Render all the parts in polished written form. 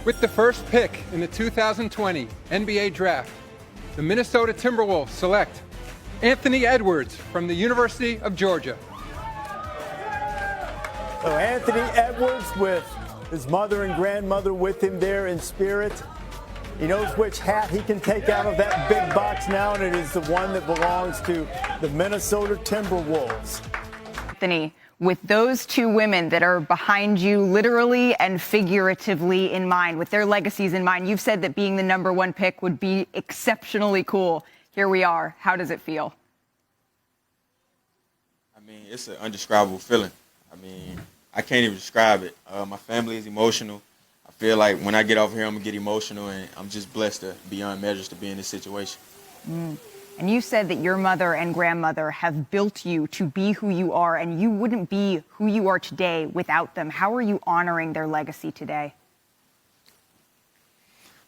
With the first pick in the 2020 NBA Draft, the Minnesota Timberwolves select Anthony Edwards from the University of Georgia. So Anthony Edwards with his mother and grandmother with him there in spirit. He knows which hat he can take out of that big box now, and it is the one that belongs to the Minnesota Timberwolves. Anthony, with those two women that are behind you literally and figuratively in mind, with their legacies in mind, you've said that being the number one pick would be exceptionally cool. Here we are. How does it feel? I mean, it's an indescribable feeling. I mean, I can't even describe it. My family is emotional. I feel like when I get off here, I'm going to get emotional, and I'm just blessed beyond measures to be in this situation. And you said that your mother and grandmother have built you to be who you are, and you wouldn't be who you are today without them. How are you honoring their legacy today?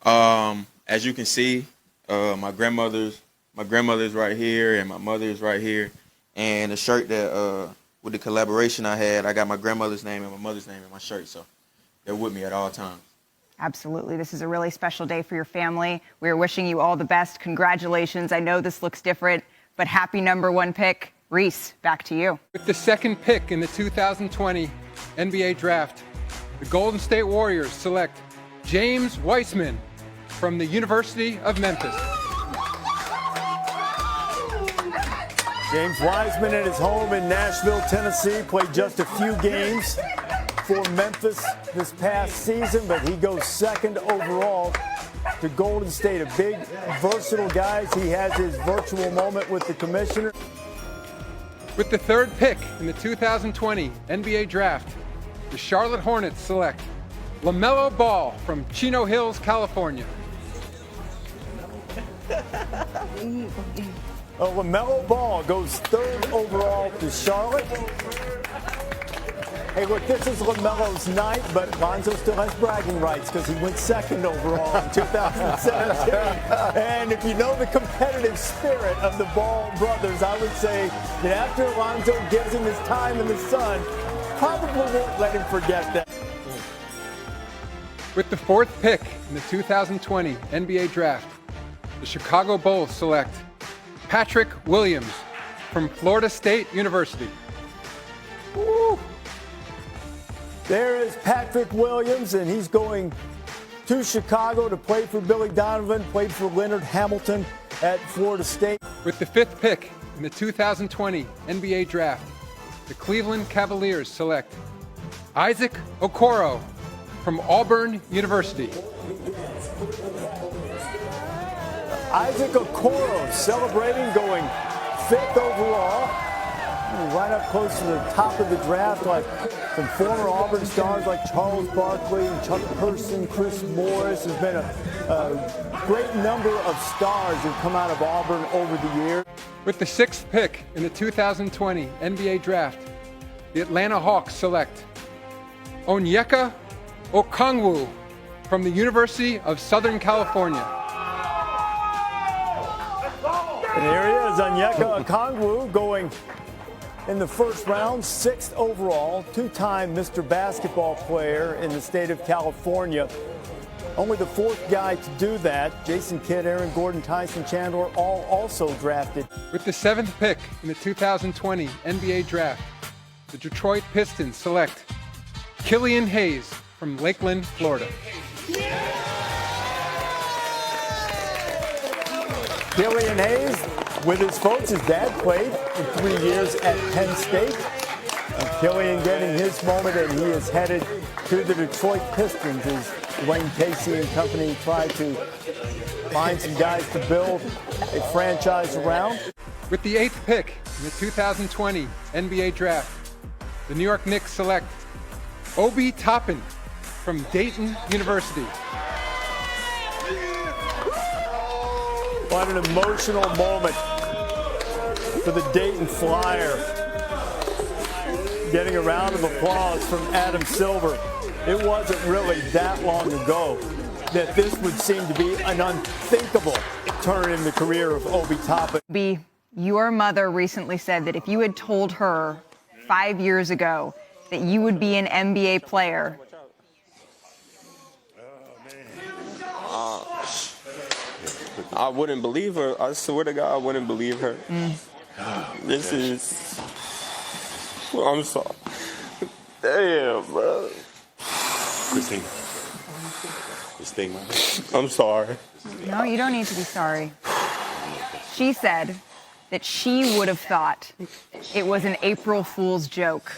As you can see, my grandmother's right here, and my mother is right here. And the shirt that with the collaboration I had, I got my grandmother's name and my mother's name in my shirt, so they're with me at all times. Absolutely. This is a really special day for your family. We're wishing you all the best. Congratulations. I know this looks different, but happy number one pick. Reese, back to you. With the second pick in the 2020 NBA Draft, the Golden State Warriors select James Wiseman from the University of Memphis. James Wiseman at his home in Nashville, Tennessee, played just a few games for Memphis this past season, but he goes second overall to Golden State. A big, versatile guy. He has his virtual moment with the commissioner. With the third pick in the 2020 NBA Draft, the Charlotte Hornets select LaMelo Ball from Chino Hills, California. LaMelo Ball goes third overall to Charlotte. Hey, look, this is LaMelo's night, but Lonzo still has bragging rights because he went second overall in 2017. And if you know the competitive spirit of the Ball brothers, I would say that after Lonzo gives him his time in the sun, probably won't let him forget that. With the fourth pick in the 2020 NBA Draft, the Chicago Bulls select Patrick Williams from Florida State University. Woo. There is Patrick Williams, and he's going to Chicago to play for Billy Donovan, played for Leonard Hamilton at Florida State. With the fifth pick in the 2020 NBA Draft, the Cleveland Cavaliers select Isaac Okoro from Auburn University. Isaac Okoro celebrating, going fifth overall. Right up close to the top of the draft, like some former Auburn stars like Charles Barkley, Chuck Person, Chris Morris. There's been a great number of stars who've come out of Auburn over the years. With the sixth pick in the 2020 NBA Draft, the Atlanta Hawks select Onyeka Okongwu from the University of Southern California. And here he is, Onyeka Okongwu, going in the first round, sixth overall, two-time Mr. Basketball player in the state of California. Only the fourth guy to do that. Jason Kidd, Aaron Gordon, Tyson Chandler, all also drafted. With the seventh pick in the 2020 NBA Draft, the Detroit Pistons select Killian Hayes from Lakeland, Florida. Killian Hayes, with his folks, his dad played for 3 years at Penn State. And Killian getting his moment, and he is headed to the Detroit Pistons as Dwayne Casey and company try to find some guys to build a franchise around. With the eighth pick in the 2020 NBA Draft, the New York Knicks select Obi Toppin from Dayton University. What an emotional moment for the Dayton Flyer. Getting a round of applause from Adam Silver. It wasn't really that long ago that this would seem to be an unthinkable turn in the career of Obi Toppin. Your mother recently said that if you had told her 5 years ago that you would be an NBA player, I wouldn't believe her. I swear to God, I wouldn't believe her. This is. I'm sorry. Damn, bro. Christine, man. I'm sorry. No, you don't need to be sorry. She said that she would have thought it was an April Fool's joke.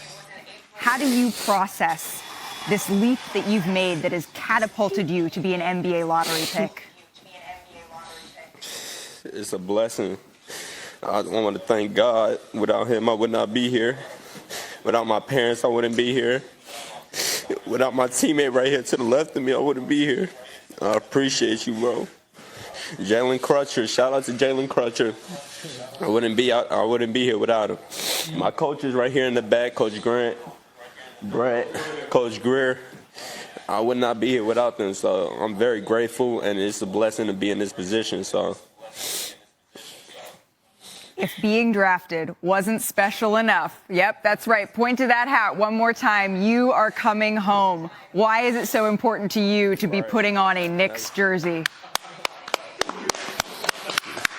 How do you process this leap that you've made that has catapulted you to be an NBA lottery pick? It's a blessing. I want to thank God. Without him, I would not be here. Without my parents, I wouldn't be here. Without my teammate right here to the left of me, I wouldn't be here. I appreciate you, bro. Jalen Crutcher, shout out to Jalen Crutcher. I wouldn't be here without him. My coaches right here in the back, Coach Grant, Brent, Coach Greer. I would not be here without them. So I'm very grateful, and it's a blessing to be in this position. So. If being drafted wasn't special enough, yep, that's right. Point to that hat one more time. You are coming home. Why is it so important to you to be putting on a Knicks jersey?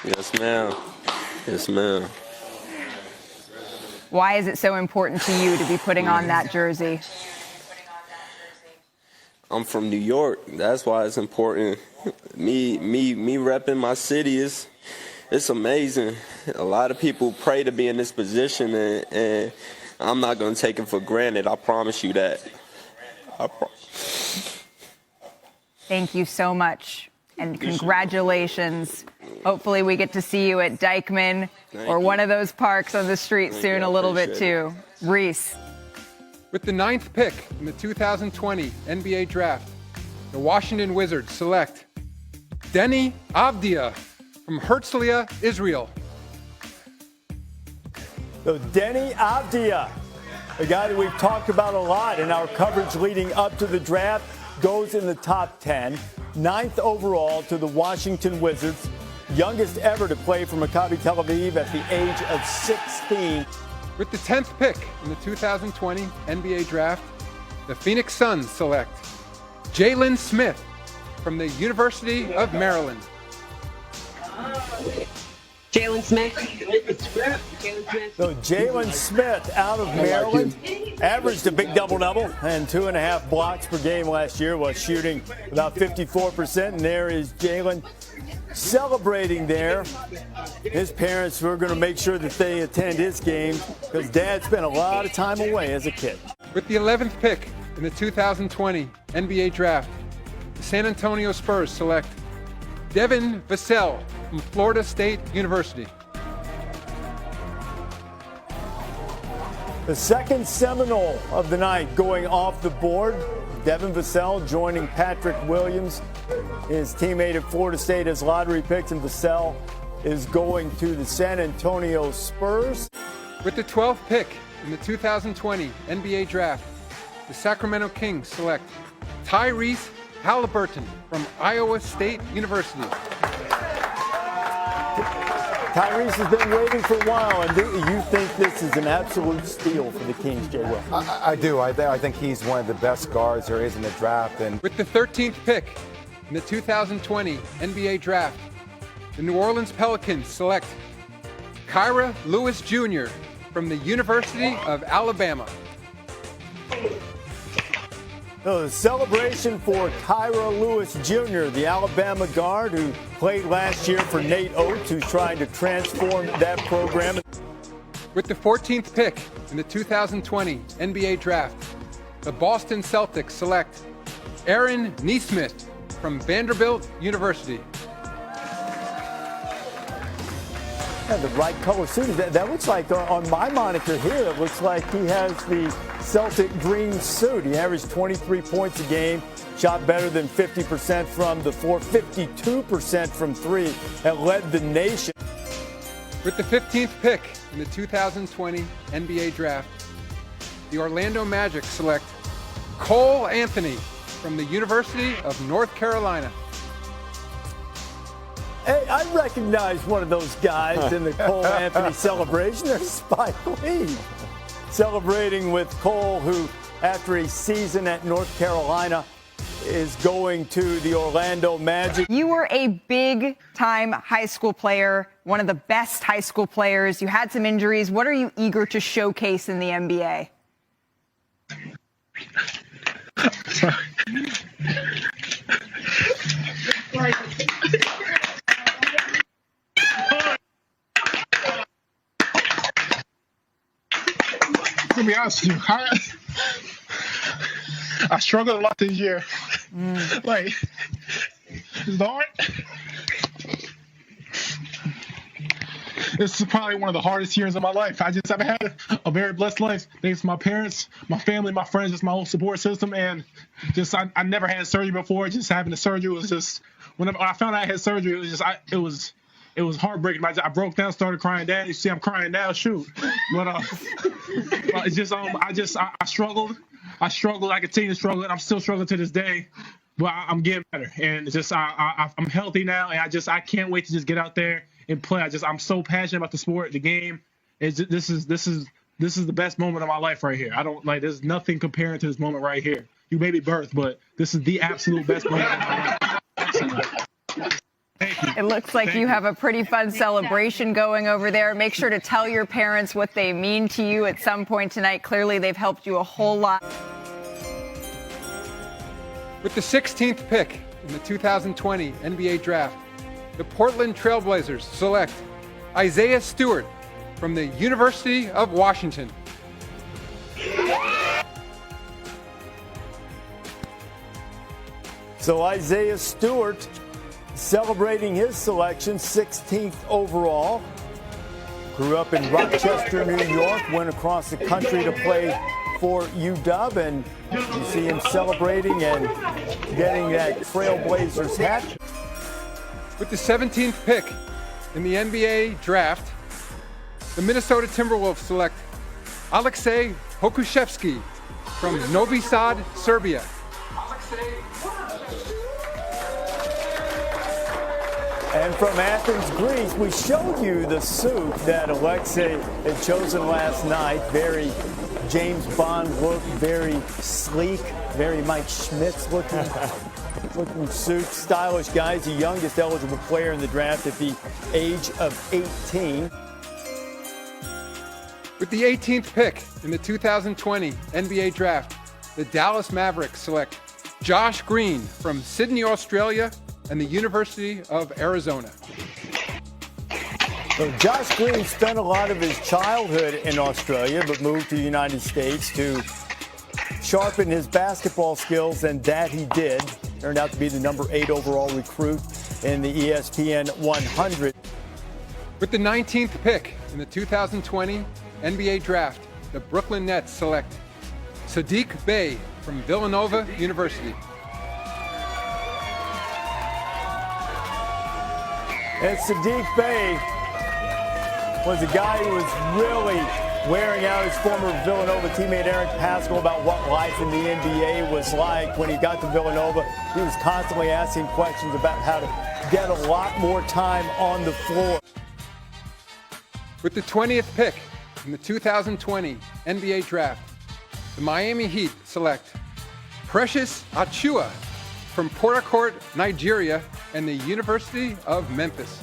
Yes, ma'am. Yes, ma'am. Why is it so important to you to be putting on that jersey? I'm from New York. That's why it's important. Me repping my city it's amazing. A lot of people pray to be in this position, and I'm not going to take it for granted. I promise you that. Thank you so much, and congratulations. Hopefully we get to see you at Dyckman or one of those parks on the street soon a little bit too. Reese. With the 9th pick in the 2020 NBA Draft, the Washington Wizards select Deni Avdija from Herzliya, Israel. So Deni Avdija, a guy that we've talked about a lot in our coverage leading up to the draft, goes in the top 10, 9th overall to the Washington Wizards, youngest ever to play for Maccabi Tel Aviv at the age of 16. With the 10th pick in the 2020 NBA Draft, the Phoenix Suns select Jalen Smith from the University of Maryland. Jalen Smith. So Jalen Smith out of Maryland averaged a big double-double and 2.5 blocks per game last year while shooting about 54%. And there is Jalen celebrating there. His parents were going to make sure that they attend his game because Dad spent a lot of time away as a kid. With the 11th pick in the 2020 NBA Draft, the San Antonio Spurs select Devin Vassell from Florida State University. The second Seminole of the night going off the board. Devin Vassell joining Patrick Williams, his teammate at Florida State, as lottery picks, and Vassell is going to the San Antonio Spurs. With the 12th pick in the 2020 NBA Draft, the Sacramento Kings select Tyrese Halliburton from Iowa State University. Tyrese has been waiting for a while, and do you think this is an absolute steal for the Kings, Jay Will? I do. I think he's one of the best guards there is in the draft. And with the 13th pick in the 2020 NBA Draft, the New Orleans Pelicans select Kyra Lewis Jr. from the University of Alabama. So the celebration for Kyra Lewis Jr., the Alabama guard who played last year for Nate Oates, who's trying to transform that program. With the 14th pick in the 2020 NBA Draft, the Boston Celtics select Aaron Nesmith from Vanderbilt University. Yeah, the right color suit. That looks like on my monitor here, it looks like he has the Celtic green suit. He averaged 23 points a game, shot better than 50% from the floor, 52% from three, and led the nation. With the 15th pick in the 2020 NBA Draft, the Orlando Magic select Cole Anthony from the University of North Carolina. Hey, I recognize one of those guys in the Cole Anthony celebration. There's Spike Lee celebrating with Cole, who, after a season at North Carolina, is going to the Orlando Magic. You were a big-time high school player, one of the best high school players. You had some injuries. What are you eager to showcase in the NBA? To be honest with you, I struggled a lot this year. Like, it's hard. This is probably one of the hardest years of my life. I just haven't had a very blessed life. Thanks to my parents, my family, my friends, just my whole support system. And just, I never had surgery before. Just having the surgery was just, when I found out I had surgery, it was just, it was heartbreaking. I broke down, started crying. Dad, you see I'm crying now, shoot. But it's just, I struggled. I continue to struggle, and I'm still struggling to this day. But I'm getting better, and it's just I'm healthy now, and I can't wait to just get out there and play. I'm so passionate about the sport, the game. This is the best moment of my life right here. There's nothing comparing to this moment right here. You may be birthed, but this is the absolute best moment of my life. Thank you. It looks like you have a pretty fun celebration going over there. Make sure to tell your parents what they mean to you at some point tonight. Clearly, they've helped you a whole lot. With the 16th pick in the 2020 NBA Draft, the Portland Trail Blazers select Isaiah Stewart from the University of Washington. So Isaiah Stewart celebrating his selection, 16th overall. Grew up in Rochester, New York, went across the country to play for UW, and you see him celebrating and getting that Trailblazers hat. With the 17th pick in the NBA Draft, the Minnesota Timberwolves select Aleksej Pokusevski from Novi Sad, Serbia. And from Athens, Greece, we showed you the suit that Aleksej had chosen last night. Very James Bond look, very sleek, very Mike Schmitz looking suit. Stylish guy. He's the youngest eligible player in the draft at the age of 18. With the 18th pick in the 2020 NBA Draft, the Dallas Mavericks select Josh Green from Sydney, Australia, and the University of Arizona. So Josh Green spent a lot of his childhood in Australia, but moved to the United States to sharpen his basketball skills, and that he did. Turned out to be the number 8 overall recruit in the ESPN 100. With the 19th pick in the 2020 NBA Draft, the Brooklyn Nets select Sadiq Bey from Villanova University. And Sadiq Bey was a guy who was really wearing out his former Villanova teammate Eric Paschall about what life in the NBA was like. When he got to Villanova, he was constantly asking questions about how to get a lot more time on the floor. With the 20th pick in the 2020 NBA Draft, the Miami Heat select Precious Achiuwa from Port Harcourt, Nigeria, and the University of Memphis.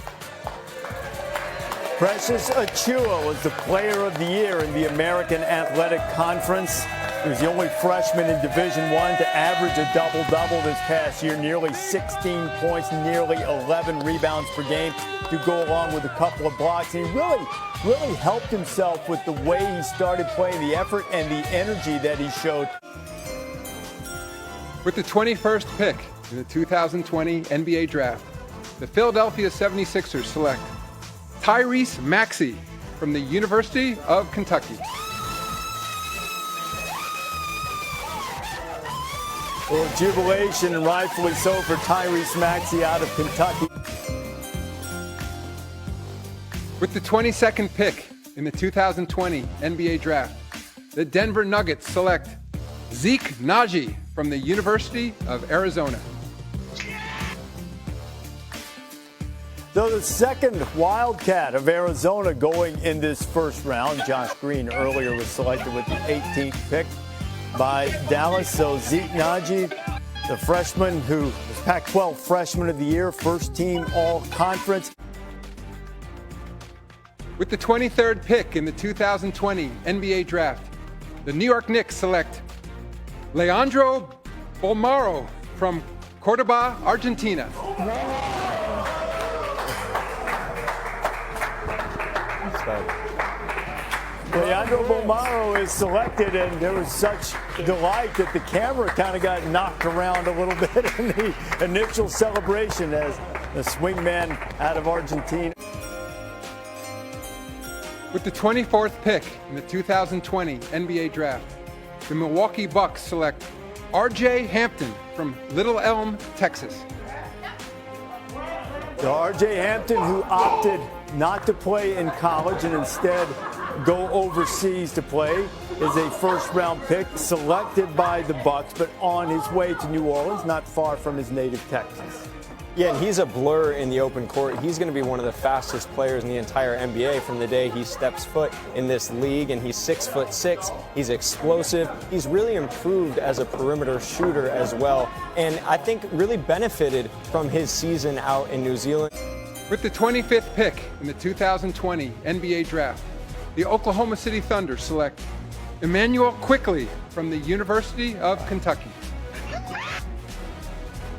Precious Achiuwa was the player of the year in the American Athletic Conference. He was the only freshman in Division I to average a double-double this past year, nearly 16 points, nearly 11 rebounds per game to go along with a couple of blocks. And he really helped himself with the way he started playing, the effort and the energy that he showed. With the 21st pick in the 2020 NBA Draft, the Philadelphia 76ers select Tyrese Maxey from the University of Kentucky. Well, jubilation, and rightfully so, for Tyrese Maxey out of Kentucky. With the 22nd pick in the 2020 NBA Draft, the Denver Nuggets select Zeke Naji from the University of Arizona. So the second Wildcat of Arizona going in this first round. Josh Green earlier was selected with the 18th pick by Dallas. So Zeke Naji the freshman who was Pac-12 Freshman of the Year, first team All-Conference. With the 23rd pick in the 2020 NBA Draft, the New York Knicks select Leandro Bolmaro from Cordoba, Argentina. Leandro Bolmaro is selected, and there was such delight that the camera kind of got knocked around a little bit in the initial celebration as the swingman out of Argentina. With the 24th pick in the 2020 NBA Draft, the Milwaukee Bucks select R.J. Hampton from Little Elm, Texas. So R.J. Hampton, who opted not to play in college and instead go overseas to play, is a first-round pick selected by the Bucks, but on his way to New Orleans, not far from his native Texas. Yeah, and he's a blur in the open court. He's going to be one of the fastest players in the entire NBA from the day he steps foot in this league, and he's 6'6". He's explosive. He's really improved as a perimeter shooter as well, and I think really benefited from his season out in New Zealand. With the 25th pick in the 2020 NBA Draft, the Oklahoma City Thunder select Emmanuel Quickley from the University of Kentucky.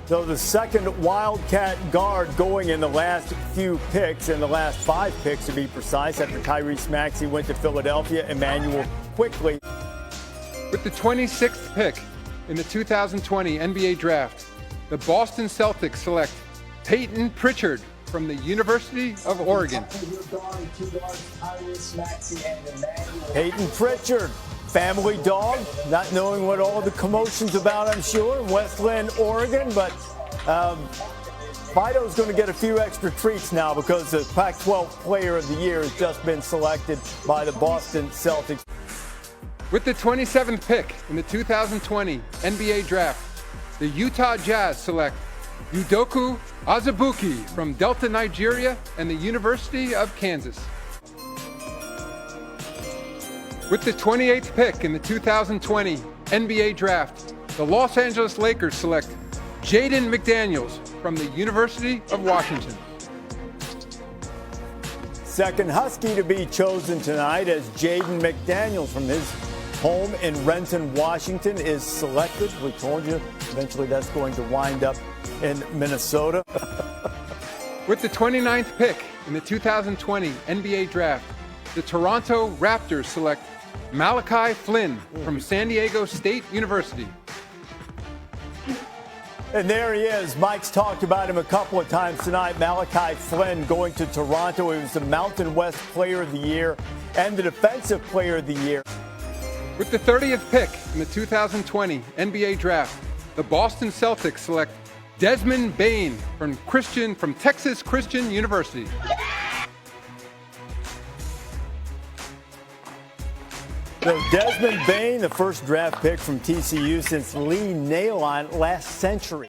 So the second Wildcat guard going in the last few picks, in the last 5 picks to be precise, after Tyrese Maxey went to Philadelphia, Emmanuel Quickley. With the 26th pick in the 2020 NBA Draft, the Boston Celtics select Peyton Pritchard from the University of Oregon. Peyton Pritchard, family dog, not knowing what all the commotion's about, I'm sure, in Westland, Oregon, but Fido's going to get a few extra treats now because the Pac-12 Player of the Year has just been selected by the Boston Celtics. With the 27th pick in the 2020 NBA Draft, the Utah Jazz select Udoka Azubuike from Delta, Nigeria, and the University of Kansas. With the 28th pick in the 2020 NBA Draft, the Los Angeles Lakers select Jaden McDaniels from the University of Washington. Second Husky to be chosen tonight as Jaden McDaniels from his home in Renton, Washington is selected. We told you eventually that's going to wind up in Minnesota. With the 29th pick in the 2020 NBA Draft, the Toronto Raptors select Malachi Flynn from San Diego State University. And there he is. Mike's talked about him a couple of times tonight. Malachi Flynn going to Toronto. He was the Mountain West Player of the Year and the Defensive Player of the Year. With the 30th pick in the 2020 NBA Draft, the Boston Celtics select Desmond Bane from Texas Christian University. So Desmond Bane, the first draft pick from TCU since Lee Nailon last century.